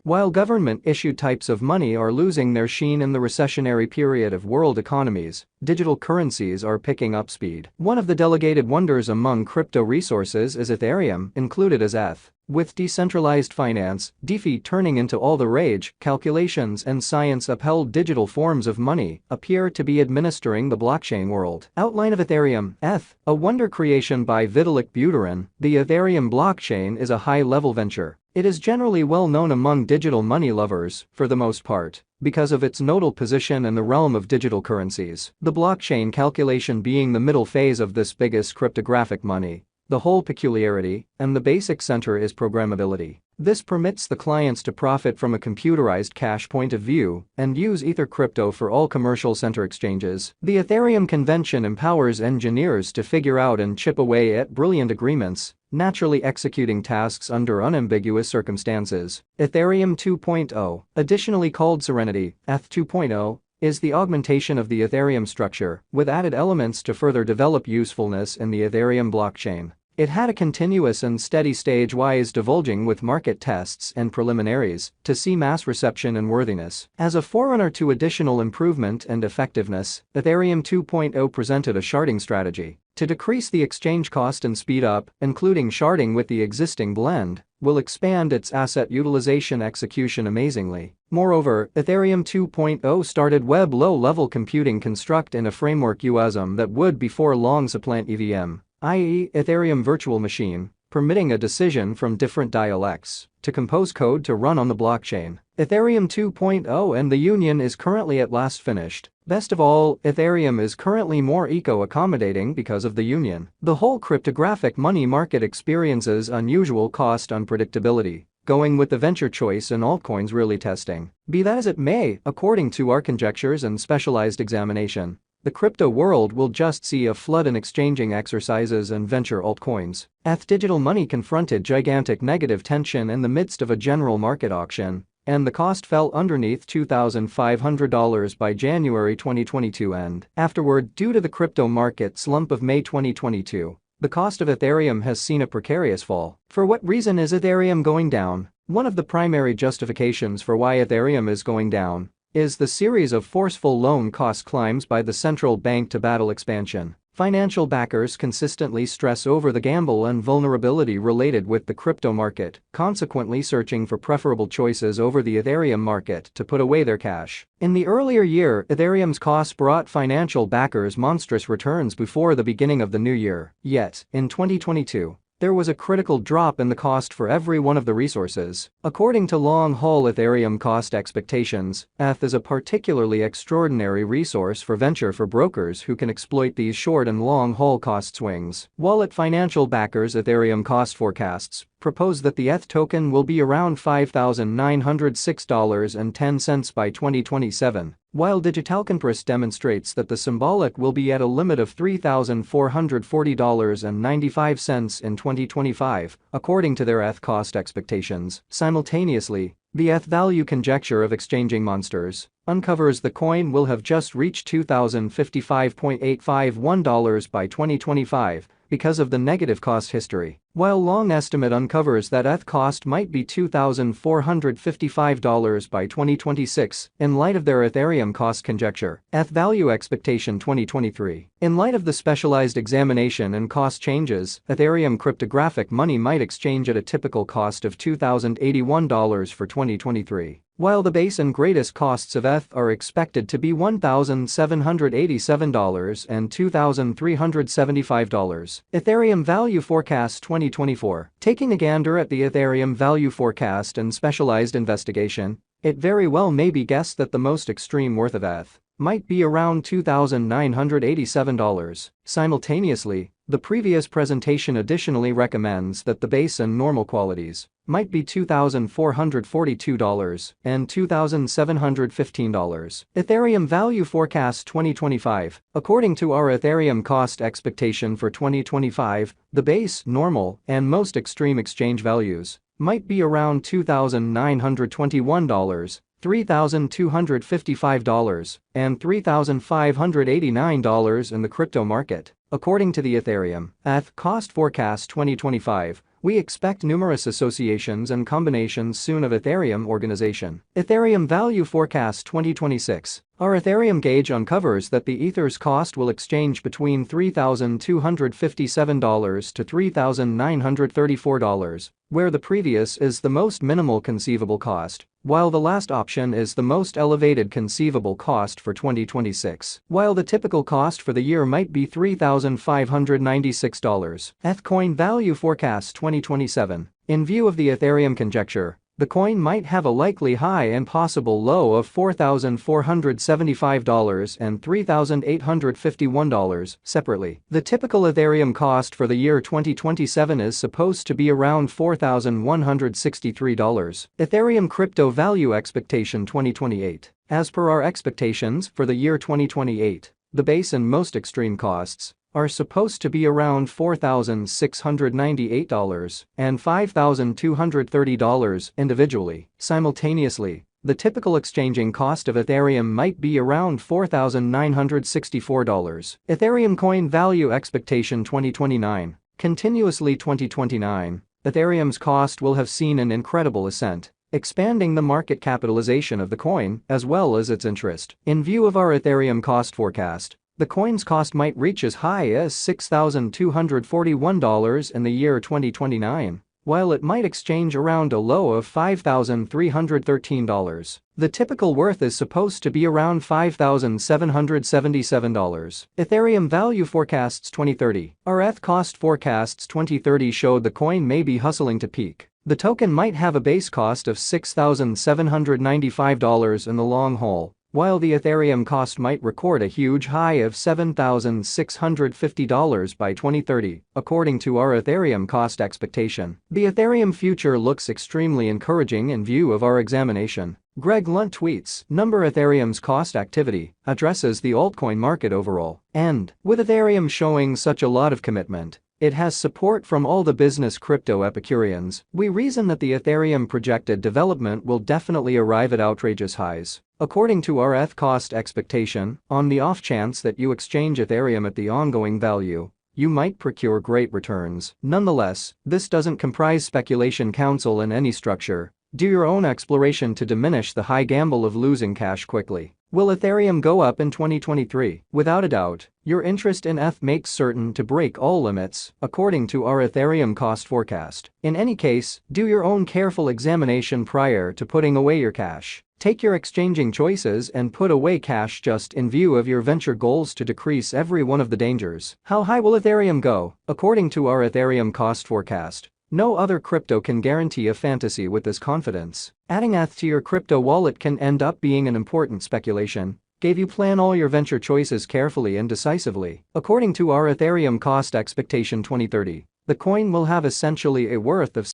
While government-issued types of money are losing their sheen in the recessionary period of world economies, digital currencies are picking up speed. One of the delegated wonders among crypto resources is Ethereum, included as ETH. With decentralized finance, DeFi turning into all the rage, calculations and science-upheld digital forms of money appear to be administering the blockchain world. Outline of Ethereum, ETH, a wonder creation by Vitalik Buterin, the Ethereum blockchain is a high-level venture. It is generally well known among digital money lovers, for the most part, because of its nodal position in the realm of digital currencies. The blockchain calculation being the middle phase of this biggest cryptographic money. The whole peculiarity, and the basic center is programmability. This permits the clients to profit from a computerized cash point of view and use Ether crypto for all commercial center exchanges. The Ethereum convention empowers engineers to figure out and chip away at brilliant agreements, naturally executing tasks under unambiguous circumstances. Ethereum 2.0, additionally called Serenity, ETH 2.0, is the augmentation of the Ethereum structure, with added elements to further develop usefulness in the Ethereum blockchain. It had a continuous and steady stage-wise divulging with market tests and preliminaries to see mass reception and worthiness. As a forerunner to additional improvement and effectiveness, Ethereum 2.0 presented a sharding strategy to decrease the exchange cost and speed up, including sharding with the existing blend, will expand its asset utilization execution amazingly. Moreover, Ethereum 2.0 started web low-level computing construct in a framework UASM that would before long supplant EVM, i.e. Ethereum Virtual Machine, permitting a decision from different dialects to compose code to run on the blockchain. Ethereum 2.0 and the union is currently at last finished. Best of all, Ethereum is currently more eco-accommodating because of the union. The whole cryptographic money market experiences unusual cost unpredictability, going with the venture choice and altcoins really testing. Be that as it may, according to our conjectures and specialized examination, the crypto world will just see a flood in exchanging exercises and venture altcoins. ETH digital money confronted gigantic negative tension in the midst of a general market auction, and the cost fell underneath $2,500 by January 2022 and afterward due to the crypto market slump of May 2022. The cost of Ethereum has seen a precarious fall. For what reason is Ethereum going down? One of the primary justifications for why Ethereum is going down is the series of forceful loan cost climbs by the central bank to battle expansion. Financial backers consistently stress over the gamble and vulnerability related with the crypto market, consequently searching for preferable choices over the Ethereum market to put away their cash. In the earlier year, Ethereum's costs brought financial backers monstrous returns before the beginning of the new year. Yet, in 2022, there was a critical drop in the cost for every one of the resources. According to long-haul Ethereum cost expectations, ETH is a particularly extraordinary resource for venture for brokers who can exploit these short and long-haul cost swings. Wallet financial backers Ethereum cost forecasts propose that the ETH token will be around $5,906.10 by 2027, while Digitalconpress demonstrates that the symbolic will be at a limit of $3,440.95 in 2025, according to their ETH cost expectations. Simultaneously, the ETH value conjecture of exchanging monsters uncovers the coin will have just reached $2,055.851 by 2025 because of the negative cost history, while long estimate uncovers that ETH cost might be $2,455 by 2026 in light of their Ethereum cost conjecture. ETH value expectation 2023. In light of the specialized examination and cost changes, Ethereum cryptographic money might exchange at a typical cost of $2,081 for 2023. While the base and greatest costs of ETH are expected to be $1,787 and $2,375. Ethereum Value Forecast 2024. Taking a gander at the Ethereum Value Forecast and specialized investigation, it very well may be guessed that the most extreme worth of ETH might be around $2,987. Simultaneously, the previous presentation additionally recommends that the base and normal qualities might be $2,442 and $2,715. Ethereum Value Forecast 2025. According to our Ethereum cost expectation for 2025, the base, normal, and most extreme exchange values might be around $2,921, $3,255, and $3,589 in the crypto market. According to the Ethereum ETH Cost Forecast 2025, we expect numerous associations and combinations soon of Ethereum organization. Ethereum Value Forecast 2026. Our Ethereum gauge uncovers that the Ether's cost will exchange between $3,257 to $3,934, where the previous is the most minimal conceivable cost, while the last option is the most elevated conceivable cost for 2026. While the typical cost for the year might be $3,596. Ethcoin Value Forecast 2027. In view of the Ethereum conjecture, the coin might have a likely high and possible low of $4,475 and $3,851, separately. The typical Ethereum cost for the year 2027 is supposed to be around $4,163. Ethereum Crypto Value Expectation 2028. As per our expectations for the year 2028, the base and most extreme costs are supposed to be around $4,698 and $5,230 individually. Simultaneously, the typical exchanging cost of Ethereum might be around $4,964. Ethereum Coin Value Expectation 2029. Continuously 2029, Ethereum's cost will have seen an incredible ascent, expanding the market capitalization of the coin as well as its interest. In view of our Ethereum cost forecast, the coin's cost might reach as high as $6,241 in the year 2029, while it might exchange around a low of $5,313. The typical worth is supposed to be around $5,777. Ethereum Value Forecasts 2030. Our ETH cost forecasts 2030 showed the coin may be hustling to peak. The token might have a base cost of $6,795 in the long haul, while the Ethereum cost might record a huge high of $7,650 by 2030, according to our Ethereum cost expectation. The Ethereum future looks extremely encouraging in view of our examination. Greg Lunt tweets, Ethereum's cost activity addresses the altcoin market overall, and with Ethereum showing such a lot of commitment, it has support from all the business crypto Epicureans. We reason that the Ethereum projected development will definitely arrive at outrageous highs. According to our ETH cost expectation, on the off chance that you exchange Ethereum at the ongoing value, you might procure great returns. Nonetheless, this doesn't comprise speculation counsel in any structure. Do your own exploration to diminish the high gamble of losing cash quickly. Will Ethereum go up in 2023? Without a doubt, your interest in ETH makes certain to break all limits, according to our Ethereum cost forecast. In any case, do your own careful examination prior to putting away your cash. Take your exchanging choices and put away cash just in view of your venture goals to decrease every one of the dangers. How high will Ethereum go? According to our Ethereum cost forecast, no other crypto can guarantee a fantasy with this confidence. Adding ETH to your crypto wallet can end up being an important speculation. Gave you plan all your venture choices carefully and decisively. According to our Ethereum cost expectation 2030, the coin will have essentially a worth of